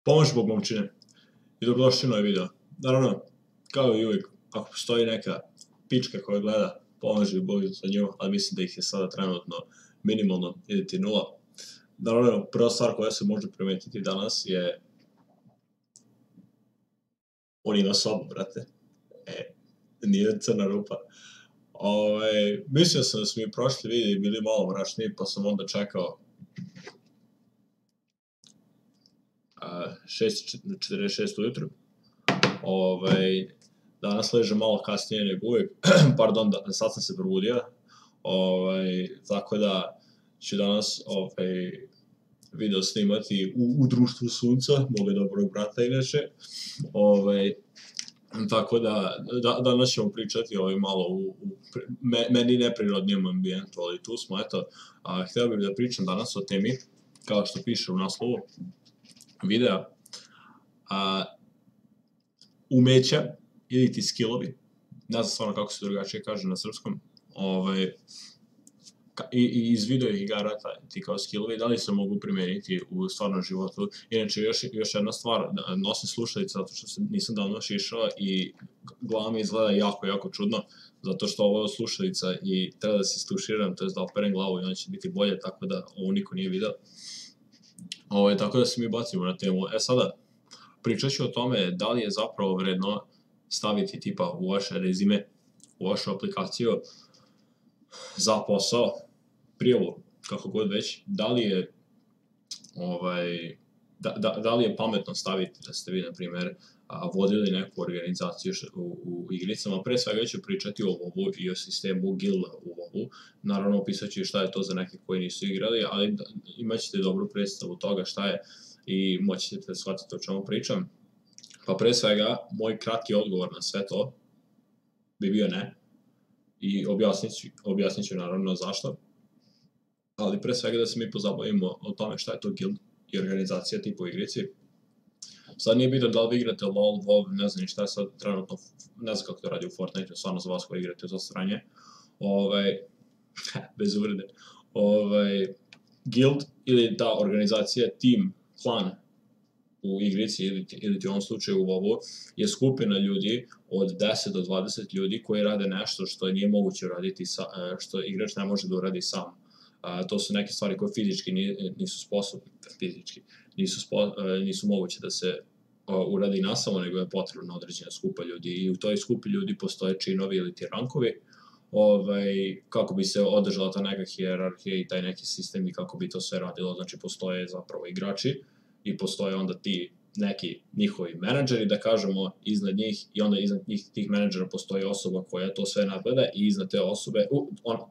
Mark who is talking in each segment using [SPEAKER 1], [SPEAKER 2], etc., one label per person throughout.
[SPEAKER 1] Pomoć zbog momčine. I dobrodošli na ovaj video. Naravno, kao i uvijek, ako postoji neka pička koja gleda, pomoži Bog za nju, ali mislim da ih je sada trenutno minimalno ideti nula. Naravno, prva stvar koja se može primetiti danas je on ima sobu, brate. Nije crna rupa. Mislio sam da smo i prošli videi bili malo mračniji, pa sam onda čekao 6:46 ujutru. Danas ležem malo kasnije nego uvijek, pardon, sad sam se probudio, tako da ću danas video snimati u društvu sunca, moga dobrog brata inače, tako da danas ćemo pričati malo u meni neprirodnijem ambijentu, ali tu smo, eto, htio bih da pričam danas o temi, kao što piše u naslovu videa, umeća ili ti skillovi, ne znam stvarno kako se drugačije kaže na srpskom, i iz video igara ti kao skillovi, da li se mogu primeniti u stvarnom životu. Inače, još jedna stvar, nosim slušalice zato što nisam davno šišao i glava mi izgleda jako, jako čudno, zato što ovo je slušalica i treba da se istuširam, to je da operem glavu i onda će biti bolje, tako da ovo niko nije video. Tako da se mi bacimo na temu. Sada, pričat ću o tome da li je zapravo vredno staviti tipa u vaše rezime, u vašu aplikaciju za posao, prijavu, kako god već, da li je pametno staviti da ste vi, na primjer, vodili neku organizaciju u igricama. Pre svega ću pričati o WoW-u i o sistemu guilda u WoW-u. Naravno, opisat ću šta je to za neke koji nisu igrali, ali imat ćete dobru predstavu toga šta je i moći ćete da shvatite o čemu pričam. Pa pre svega, moj kratki odgovor na sve to bi bio ne. I objasnit ću naravno zašto. Ali pre svega da se mi pozabavimo o tome šta je to guild i organizacija tipa u igrici. Sad nije bitno da li vi igrate LoL, WoW, ne znam ni šta je sad trenutno, ne znam kako to radi u Fortnite, stvarno za vas koji igrate to sranje. Bez uvrede. Guild ili ta organizacija, tim, klan u igrici ili ti u ovom slučaju u WoW-u je skupina ljudi od 10 do 20 ljudi koji rade nešto što nije moguće uraditi, što igrač ne može da uradi sam. To su neke stvari koje fizički nisu sposobne, nisu moguće da se uradi nasamo, nego je potrebna određena skupa ljudi i u toj skupi ljudi postoje činovi ili ti rankovi kako bi se održala ta neka hijerarhija i taj neki sistem i kako bi to sve radilo. Znači, postoje zapravo igrači i postoje onda ti neki njihovi menadžeri, da kažemo, iznad njih, i onda iznad tih menadžera postoji osoba koja to sve nadgleda i iznad te osobe,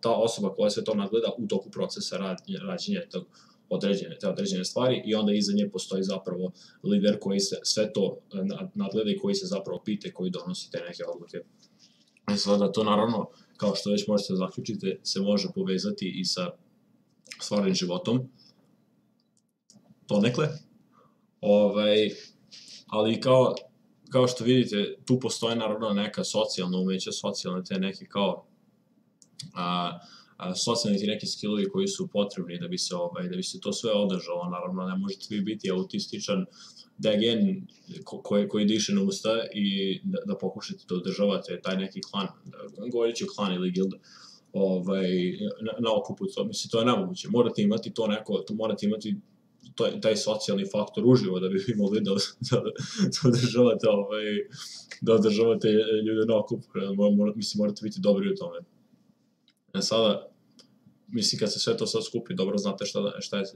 [SPEAKER 1] ta osoba koja sve to nadgleda u toku procesa rađenja te određene stvari, i onda iza nje postoji zapravo lider koji se sve to nadgleda i koji se zapravo pita, koji donosi te neke odluke. Sada to naravno, kao što već možete zaključiti, se može povezati i sa stvarnim životom, donekle. Ali kao što vidite, tu postoje naravno neka socijalna umeća, socijalne te neke kao socijalni ti neki skillovi koji su potrebni da bi se to sve održalo. Naravno, ne možete vi biti autističan degen koji diše na usta i da pokušate da održavate taj neki klan, govorit ću klan ili guild, na okupu. Mislim, to je nemoguće. Morate imati to neko, morate imati taj socijalni faktor uživo da bi vi mogli da održavate ljude na okupu. Mislim, morate biti dobri u tome. Sada, mislim, kad se sve to sad skupi, dobro znate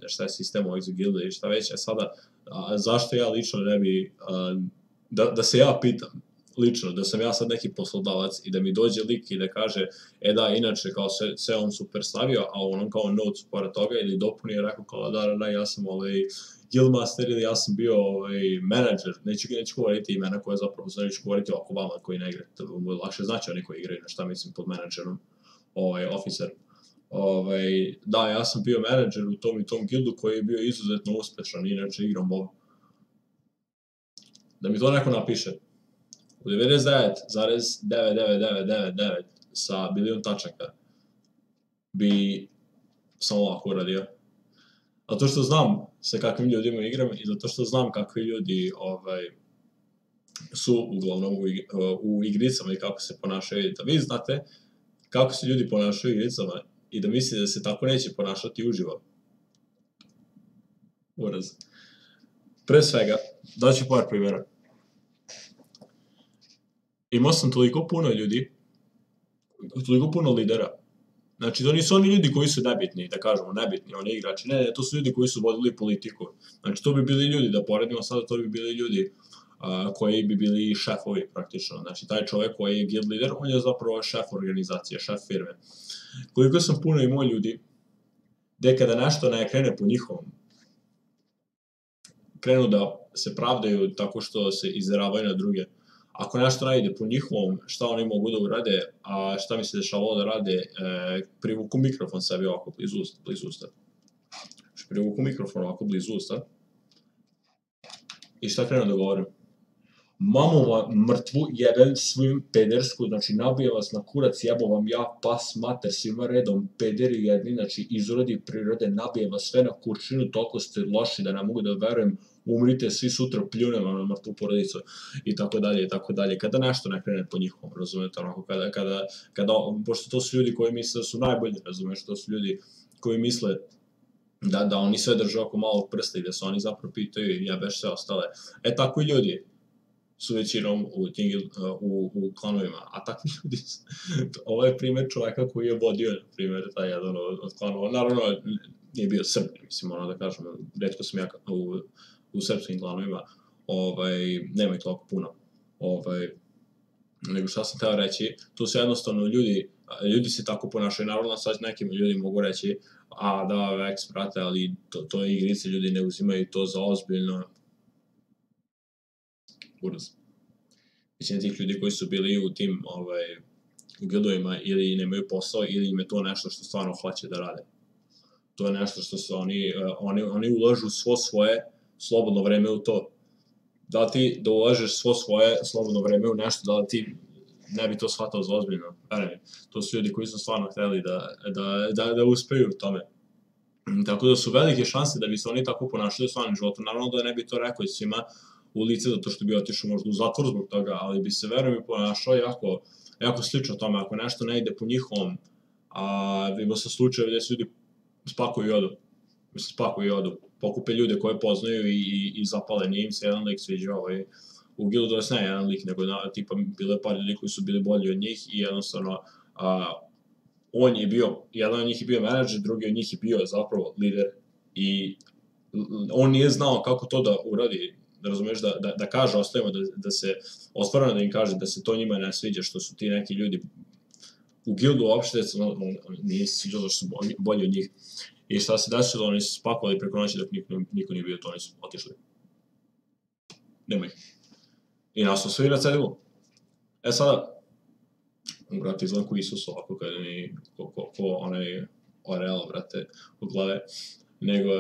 [SPEAKER 1] šta je sistem ovih za gilde i šta već. Sada, zašto ja lično ne bi, da se ja pitam, lično, da sam ja sad neki poslodavac i da mi dođe lik i da kaže, da, inače, kao sve on super stavio, a on kao notes pored toga ili dopuni je rekao kao, da, ja sam guildmaster ili ja sam bio menadžer, neću govoriti imena koje zapravo znam, neću govoriti oko vama koji ne igrate, lakše znači oni koji igraju, na šta mislim pod menadžerom, officer. Da, ja sam bio menadžer u tom i tom guildu koji je bio izuzetno uspešan, inače igram WoW. Da mi to neko napiše. U 99,99999 sa bilion tačaka bi sam ovako uradio. Zato što znam sa kakvim ljudima igram i zato što znam kakvi ljudi su uglavnom u igricama i kako se ponašaju. Da vi znate kako se ljudi ponašaju u igricama i da mislite da se tako neće ponašati uživo. Uraz. Pre svega, daću par primjera. Imao sam toliko puno ljudi, toliko puno lidera. Znači, to nisu oni ljudi koji su nebitni, da kažemo, nebitni, oni igrači. Ne, to su ljudi koji su vodili politiku. Znači, to bi bili ljudi, da poredimo sada, to bi bili ljudi koji bi bili šefovi, praktično. Znači, taj čovjek koji je guild lider, on je zapravo šef organizacije, šef firme. Koliko sam puno imao ljudi, gde kada nešto ne krene po njihovom, krenu da se pravdaju tako što se izderavaju na druge. Ako nešto ne ide po njihovom, šta oni mogu da urade, a šta mi se dešavalo da rade, privuku mikrofon sebi ovako blizu usta. Privuku mikrofon ovako blizu usta. I šta krenu da govorim? Mamu vam mrtvu, jebem svim pedersku, znači nabijem vas na kurac, jebo vam ja, pas, mater, svima redom, pederi jedni, znači izrodi prirode, nabijem vas sve na kurčinu, toliko ste loši da ne mogu da verujem, umrite svi sutra, pljunem vam na mrtvu porodicu, i tako dalje, i tako dalje. Kada nešto ne krene po njihovom, razumete, onako, pošto to su ljudi koji misle da su najbolji, razumeš, to su ljudi koji misle da oni sve drže oko malog prsta i da se oni zapravo pitaju i jebeš sve ostale. Takvi ljudi su većinom u klanovima, a takvi ljudi, ovo je primjer čovjeka koji je vodio, na primjer, taj jedan od klanova, naravno, nije bio Srb, mislim, da kažem, retko sam ja u srpskim klanovima, nema ih toliko puno, nego šta sam teo reći, tu su jednostavno ljudi se tako ponašaju, naravno sad nekim ljudi mogu reći, da, Vex, brate, ali to je igrice, ljudi ne uzimaju to za ozbiljno, uraz. Većina tih ljudi koji su bili u tim u guildovima ili nemaju posao ili im je to nešto što stvarno hoće da rade. To je nešto što se oni ulažu svo svoje slobodno vreme u to. Da ti da ulažeš svo svoje slobodno vreme u nešto, da ti ne bi to shvatao za ozbiljno. To su ljudi koji su stvarno hteli da uspeju u tome. Tako da su velike šanse da bi se oni tako ponašali u stvarnom životu. Naravno da ne bi to rekao svima u lice, zato što bi otišao možda u zatvor zbog toga, ali bi se, verujem, ponašao jako slično tome. Ako nešto ne ide po njihovom, ima se slučaje gdje se ljudi spakuju i odu. Pokupe ljude koje poznaju i zapale. Nije im se jedan lik sviđao u guildu, da ne jedan lik, nego tipa bilo je par ljudi koji su bili bolji od njih i jednostavno jedan od njih je bio menadžer, drugi od njih je bio zapravo lider i on nije znao kako to da uradi, da razumeš, da kaže ostajima, da se ostvarano da im kaže da se to njima ne sviđa, što su ti neki ljudi u guildu uopšte, nije se sviđalo da su bolji od njih. I šta se desilo, oni su spakovali preko noći dok niko nije bio, to oni su otišli. Nema ih. I nastao svi na cedilu. Sada, brate, izgledam ko Isus ovako, kada mi, ko onaj Oreo, brate, u glave, nego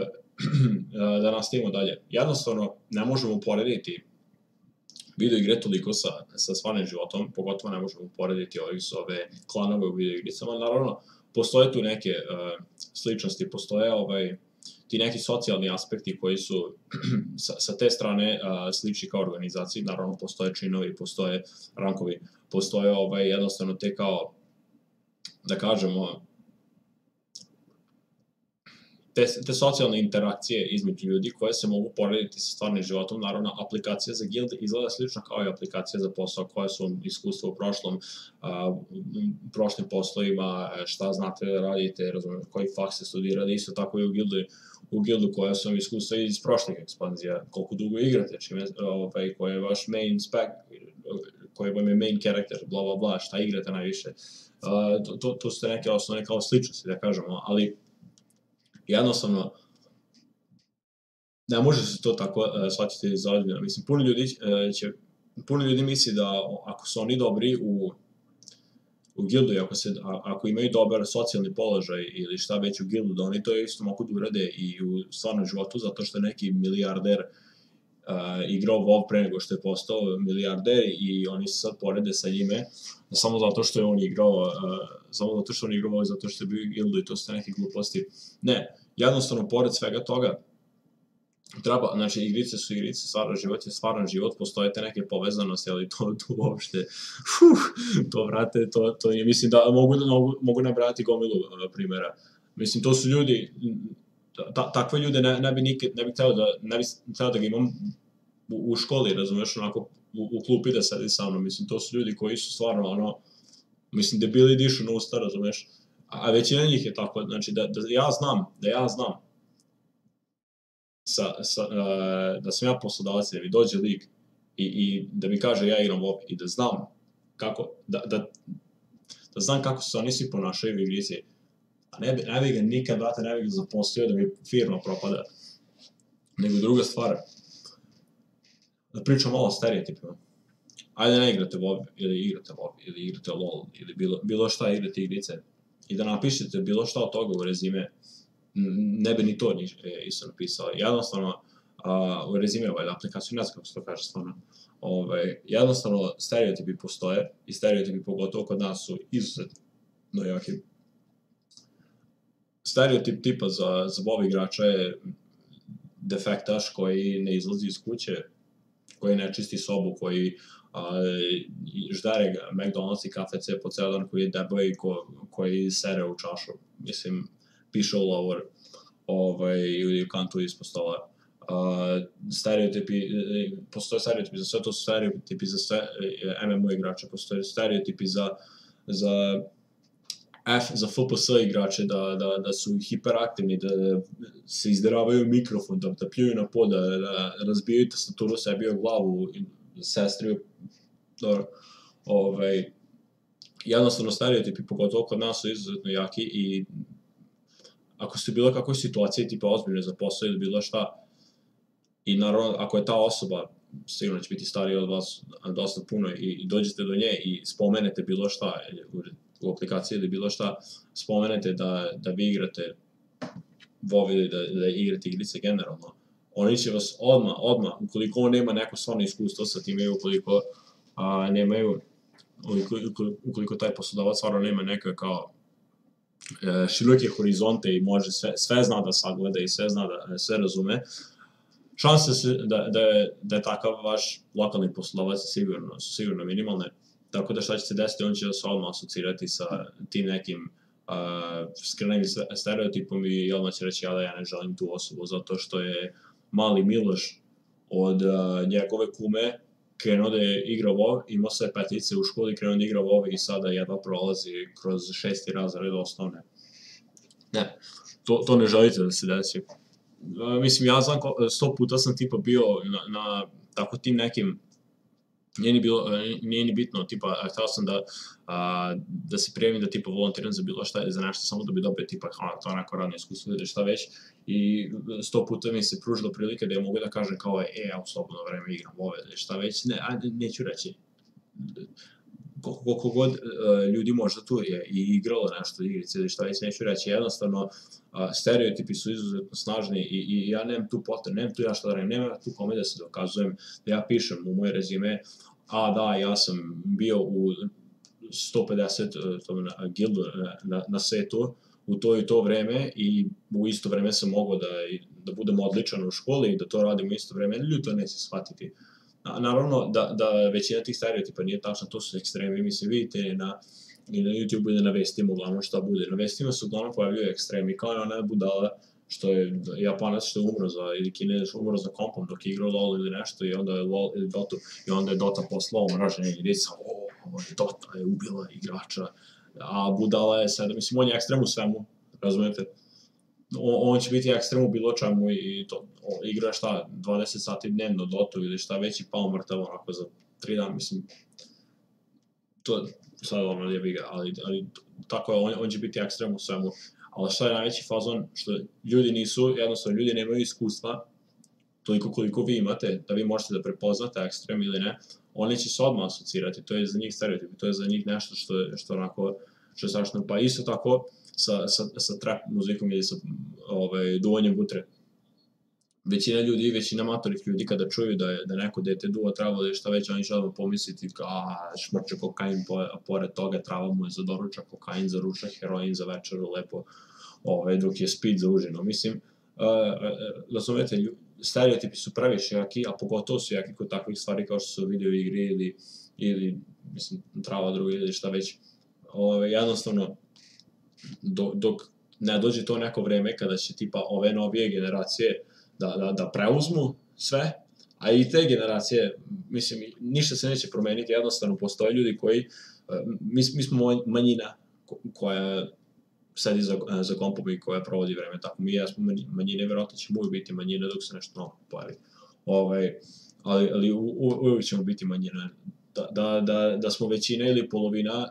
[SPEAKER 1] da nastavimo dalje. Jednostavno, ne možemo porediti video igre toliko sa stvarnim životom, pogotovo ne možemo porediti ove klanove u video igricama. Naravno, postoje tu neke sličnosti, postoje ti neki socijalni aspekti koji su sa te strane slični kao organizaciji. Naravno, postoje činovi, postoje rankovi, postoje jednostavno te kao, da kažemo, te socijalne interakcije između ljudi koje se mogu porediti sa stvarnim životom. Naravno, aplikacija za guild izgleda slično kao i aplikacija za posao, koje su iskustva u prošlim poslovima, šta znate da radite, koji faks ste studirali, isto tako i u guildu koja su iskustva iz prošlih ekspanzija, koliko dugo igrate, koji je vaš main spec, koji vam je main character, bla bla bla, šta igrate najviše. To su neke osnovne kao sličnosti, da kažemo, ali jednostavno, ne može se to tako shvatiti za ozbiljno. Mislim, puno ljudi misli da ako su oni dobri u guildu i ako imaju dobar socijalni položaj ili šta već u guildu, da oni to isto mogu da urade i u stvarnom životu, zato što je neki milijarder igrao WoW pre nego što je postao milijarder i oni se sad porede sa njime samo zato što je on igrao WoW i zato što je bio u guildu i to su neke gluposti. Ne, jednostavno, pored svega toga, treba, znači, igrice su igrice, stvaran život je stvaran život, postoje te neke povezanosti, ali to uopšte, to, vrate, to je, mislim da mogu nabrati gomilu primjera. Mislim, to su ljudi, takve ljude ne bi hteo da ga imam u školi, razumeš, onako, u klupi da sedi sa mnom, mislim, to su ljudi koji su stvarno, ono, mislim, debili dišu na usta, razumeš, a većina njih je tako, znači, da ja znam da sam ja poslodavac, da mi dođe lik i da mi kaže ja igram ovo i da znam kako, da znam kako se oni svi ponašaju u igrici, a ne bi ga nikad, brate, ne bi ga zaposlio da mi firma propada. Nego druga stvar, da pričam malo o stereotipima. Ajde ne igrate WoW, ili igrate LoL, ili bilo šta igrate igrice, i da napišete bilo šta od toga u rezime, ne bi ni to isto napisao. Jednostavno, u rezime ovaj aplikaciju, ne znam kako se to kaže stvarno, jednostavno stereotipi postoje i stereotipi pogotovo kod nas su izuzetno jaki. Stereotip tipa za WoW igrača je defektaš koji ne izlazi iz kuće, koji ne čisti sobu, koji ždere McDonald's i KFC po ceo dan, koji je debel i koji sere u čašu. Mislim, piše u lower ili u kantu ispod stola. Stereotipi, postoje stereotipi za sve, to su stereotipi za sve MMO igrače, postoje stereotipi za FPS igrače, da su hiperaktivni, da se izderavaju mikrofon, da pljuju na pod, da razbijaju tastaturu sebi o glavu, sestriju, dobro, jednostavno stereotipi, pogotovo kod nas su izuzetno jaki i ako ste u bilo kakvoj situaciji tipa ozbiljno za posao ili bilo šta, i naravno ako je ta osoba, sigurno će biti starija od vas dosta puno i dođete do nje i spomenete bilo šta u aplikaciji ili bilo šta, spomenete da vi igrate WoW ili da igrate igrice generalno, oni će vas odmah, ukoliko on nema neko stvarno iskustvo sa time i ukoliko taj poslodavac stvarno nema neke kao široke horizonte i može sve zna da sagleda i sve zna da sve razume, šanse da je takav vaš lokalni poslodavac su sigurno minimalne, tako da šta će se desiti, on će se odmah asocirati sa tim nekim skrenim stereotipom i odmah će reći ja ne želim tu osobu zato što je mali Miloš od njegove kume krenuo da je igra WoW, imao sve petice u školi, krenuo da igra WoW i sada jedva prolazi kroz 6. razred osnovne. Ne, to ne želite da se desi. Mislim, ja znam 100 puta sam tipa bio na tako tim nekim, nije ni bitno, tipa, htio sam da se prijavim da tipa volontiram za bilo šta ili za nešto, samo da bi dobio tipa, to neko radno iskustvo ili šta već, i 100 puta mi se pružila prilika da ja mogu da kažem kao, ja u slobodno vreme igram WoW ili šta već, neću reći. Koliko god ljudi možda tu je i igralo nešto igrice ili šta već, neću reći, jednostavno stereotipi su izuzetno snažni i ja nemam tu potrebu, nemam tu ja šta da radim, nemam tu kome da se dokazujem, da ja pišem u moje rezime, da, ja sam bio u 150 gildu na setu u to i to vreme i u isto vreme sam mogao da budem odličan u školi i da to radim u isto vreme, ljudi to neće shvatiti. Naravno da većina tih stereotipa nije tačna, to su ekstremi, mislim, vidite i na YouTube ili na vestima uglavnom šta bude. Na vestima se uglavnom pojavljaju ekstremi, kao je ona budala što je Japanac što je umro ili Kinez umro za kompom dok je igrao LoL ili nešto i onda je LoL ili Dota i onda je Dota poslao mraženje i reći ovo je Dota je ubila igrača, a budala je sada, mislim, on je ekstrem u svemu, razumete? On će biti ekstrem u bilo čemu i to, igra šta, 20 sati dnevno Dotu ili šta već i pao mrtav onako za 3 dana, mislim, to sad ono je biga, ali tako je, on će biti ekstrem u svemu, ali šta je najveći fazon, što ljudi nisu, jednostavno ljudi nemaju iskustva, toliko koliko vi imate, da vi možete da prepoznate ekstrem ili ne, oni će se odmah asocirati, to je za njih stereotip, to je za njih nešto što onako, što je strašno, pa isto tako sa trap muzikom ili sa duvanjem butre. Većina ljudi, većina matorih ljudi kada čuju da neko dete duva travu ili šta već, oni će odmah pomisliti šmrče kokain, pored toga trava mu je za doručak, kokain za ručak, heroin za večeru, lepo dok je speed za užinu. Mislim, razumete, stereotipi su previše jaki, a pogotovo su jaki kod takvih stvari kao što su video igri ili mislim, trava druga ili šta već. Jednostavno, dok ne dođe to neko vreme kada će tipa ove novije generacije da preuzmu sve, a i te generacije, mislim, ništa se neće promeniti, jednostavno postoje ljudi koji, mi smo manjina koja sedi za kompom i koja provodi vreme tako. Mi jesmo manjine, verovatno ćemo uvijek biti manjine dok se nešto novo pojavi. Ali uvijek ćemo biti manjine. Da smo većina ili polovina,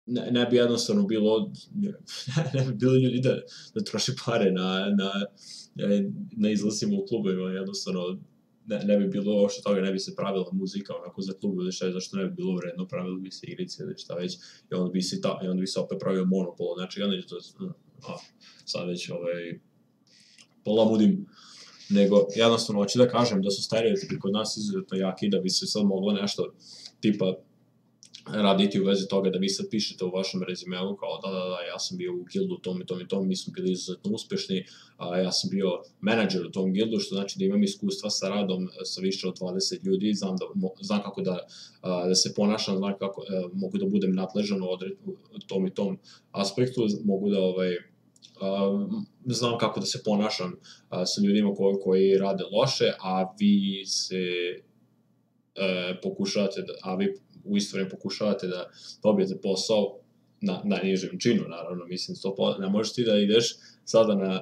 [SPEAKER 1] ne bi jednostavno bilo ljudi da troši pare na izlasima u klubovima, jednostavno ne bi bilo uopšte toga, ne bi se pravila muzika onako za klub ili šta je, zašto ne bi bilo vredno, pravili bi se igrice ili šta već, i onda bi se opet pravio monopol, znači sad već polamudim, nego jednostavno hoću da kažem da su stereotipi kod nas izuzetno jaki, da bi se sad moglo nešto tipa raditi u vezi toga da vi sad pišete u vašem rezimeu kao da, ja sam bio u gildu tom i tom, mi smo bili izuzetno uspešni, ja sam bio menadžer u tom gildu, što znači da imam iskustva sa radom sa više od 20 ljudi, znam kako da se ponašam, znam kako mogu da budem nadležan u tom i tom aspektu, mogu da znam kako da se ponašam sa ljudima koji rade loše, a vi se pokušavate, u isto vreme pokušavate da dobijete posao na nižem činu, naravno, mislim, ne možeš ti da ideš sada na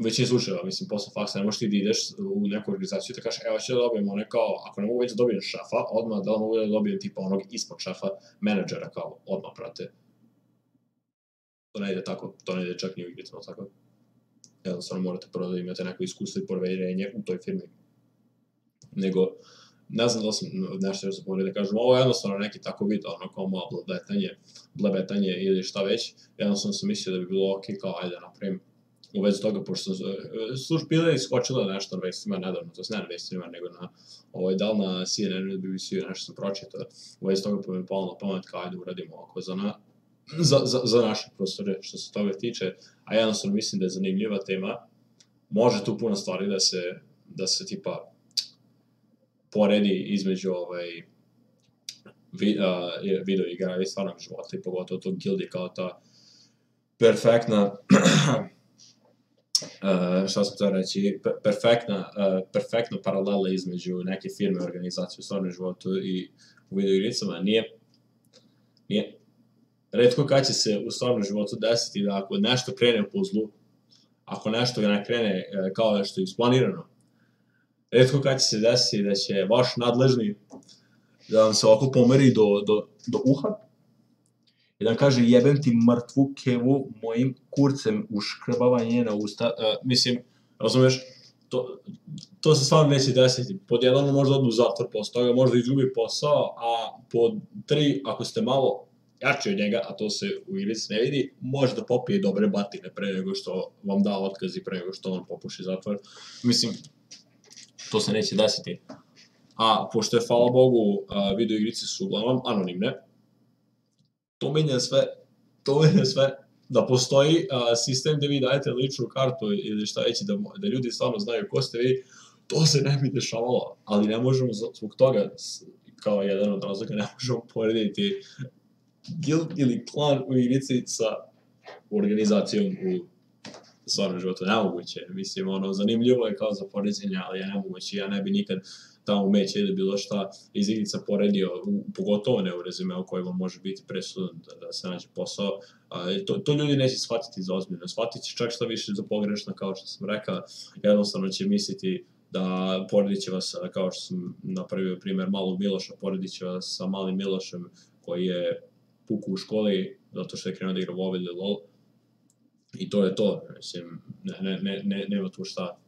[SPEAKER 1] većini slučajeva, mislim, posle faksa, ne možeš ti da ideš u neku organizaciju i da kažeš, evo ću da dobijem one kao, ako ne mogu već da dobijem šefa, odmah da mogu da dobijem tipa onog ispod šefa, menadžera, kao, odmah prate. To ne ide tako, to ne ide čak ni u igricama, tako. Jednostavno morate prvo da imate neko iskustvo i poverenje u toj firmi. Nego, ne znam da sam nešto još zapomenuo da kažem, ovo je jednostavno neki tako vid, ono kao moja blebetanje ili šta već, jednostavno sam mislio da bi bilo ok, kao ajde napravim u vezi toga, pošto sam bila iskočila nešto na vestima nedavno, to je ne na vestima, nego da li na CNN ili BBC nešto sam pročitao, u vezi toga pa mi je palo na pamet kao ajde uradimo ovako za naše prostore što se toga tiče, a jednostavno mislim da je zanimljiva tema, može tu puno stvari da se tipa poredi između video igara i stvarnog života i pogotovo tog gildi kao ta perfektna šta sam htio reći, perfektna paralela između neke firme, organizacije u stvarnom životu i u video igricama. Nije. Retko kad će se u stvarnom životu desiti da ako nešto krene po zlu, ako nešto ne krene kao nešto je isplanirano, retko kad će se desiti da će vaš nadležni da vam se ovako pomeri do uha i da vam kaže jebem ti mrtvu kevu mojim kurcem uškrbava njena usta. Mislim, razumeš, to se stvarno neće desiti. Pod jedan možda odu u zatvor posle toga, možda izgubi posao, a pod 3, ako ste malo jači od njega, a to se u igrici ne vidi, može da popije dobre batine pre nego što vam da otkaz i pre nego što on popuši zatvor. Mislim, to se neće desiti. A pošto je, hvala Bogu, video igrice su uglavnom anonimne, to menja sve da postoji sistem gde vi dajete ličnu kartu ili šta već, da ljudi stvarno znaju ko ste vi, to se ne bi dešavalo, ali ne možemo zbog toga, kao jedan od razloga, ne možemo porediti guild ili klan u igrici sa organizacijom u stvarnom životu. Nemoguće, mislim, zanimljivo je kao za poređenje, ali je nemoguće, ja ne bi nikad tamo umeće ili bilo šta iz igrica poredio, pogotovo ne u rezimeu koji vam može biti presudan da se nađe posao. To ljudi neće shvatiti za ozbiljno, shvatit će čak šta više za pogrešno, kao što sam rekao, jednostavno će misliti da poredit će vas, kao što sam napravio primjer malog Miloša, poredit će vas sa malim Milošem koji je puku u školi zato što je krenuo da igra WoW ili LoL. I to je to, mislim, nema tu šta.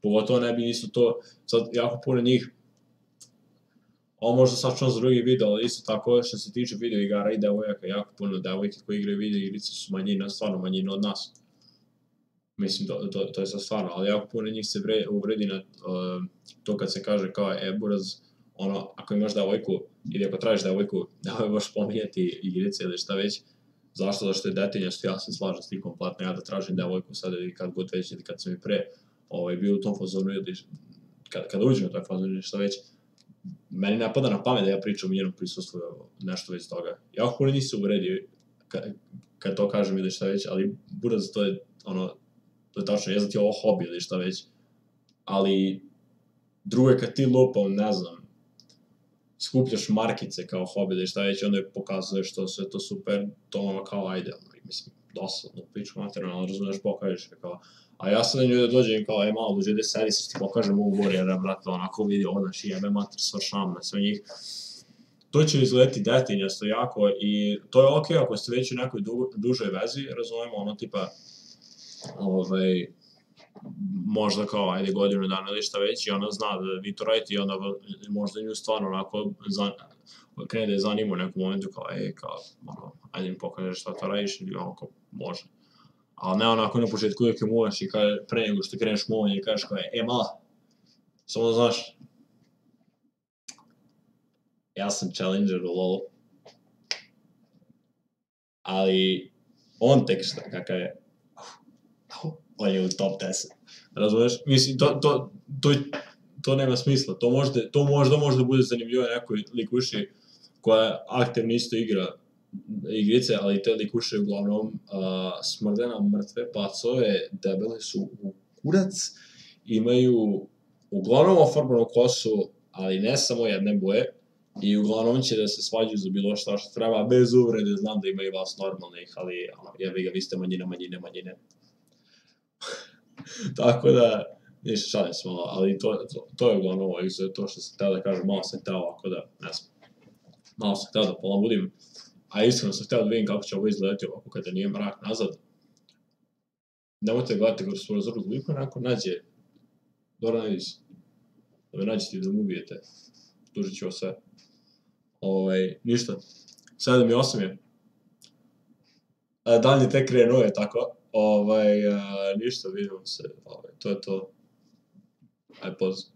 [SPEAKER 1] Pogotovo ne bi nisu to, sad jako puno njih, ovo možda sačuvam za drugi video, ali isto tako što se tiče video igara i devojaka, jako puno devojke koji igraju video igrice su manjina, stvarno manjina od nas. Mislim, to je sad stvarno, ali jako puno njih se uvredi na to kad se kaže kao, buraz, ako imaš devojku, ili ako tražiš devojku, nemoj baš spominjati igrice ili šta već, Zašto? Zašto je detinjasto, ja se slažem s tim kompletno, ja da tražim devojku sad ili kad god već ili kad sam i pre bio u tom fazonu ili kad uđem u taj fazon ili šta već, meni ne pada na pamet da ja pričam u njenom prisustvu nešto već toga. Ja ako nisi uvredio kad to kažem ili šta već, ali buraz, to je tačno, je za ti ovo hobi ili šta već, ali drugo je kad ti lupom, ne znam, skupljaš markice kao hobi ili šta već, onda je pokazuješ što sve to super, to ono kao ajde, mislim, dosadno, piču materijalno, razumiješ, pokažeš kao, a ja sad na nju da dođem i kao, malo dođe da sedi, sad ti pokažem ovu Warriora, brate, onako vidi, znaš, jebe mater, svršavam na sve njih. To će izgledati detinjasto jako i to je okej ako ste već u nekoj dužoj vezi, razumemo, ono tipa, možda kao, ajde, godinu dana ili šta već i ona zna da vi to radite i onda možda nju stvarno onako krene da je zanima u nekom momentu kao, ajde mi pokažeš šta to radiš ili onako, može. Ali ne onako na početku uvijek je muvaš i pre nego što kreneš muvanje i kažeš kao, mala, samo da znaš, ja sam challenger u LoL-u, ali on tek šta kakav je, on je u top 10, razumeš? Mislim, to nema smisla, to možda može da bude zanimljivo nekoj likuši koja aktivno isto igra igrice, ali te likuše uglavnom smrde na mrtve pacove, debele su u kurac, imaju uglavnom ofarbanu kosu, ali ne samo jedne boje, i uglavnom će da se svađaju za bilo što treba, bez uvrede, znam da ima i vas normalnih, ali jebi ga, vi ste manjine. Tako da, ništa, šalim se malo, ali to je uglavnom to što sam htio da kažem, malo sam htio ovako da, ne znam, malo sam htio da polabudim, a iskreno sam htio da vidim kako će ovo izgledati ovako kada nije mrak nazad. Nemojte gledati kroz prozor, ukoliko onako nađe Doran Ellis, da me nađete i da mu ubijete, tužit ću vas sve. Ništa, 7 i 8 je. Dalje tek krenuo je tako. Ništa, vidimo se, to je to. Aj, pozdrav.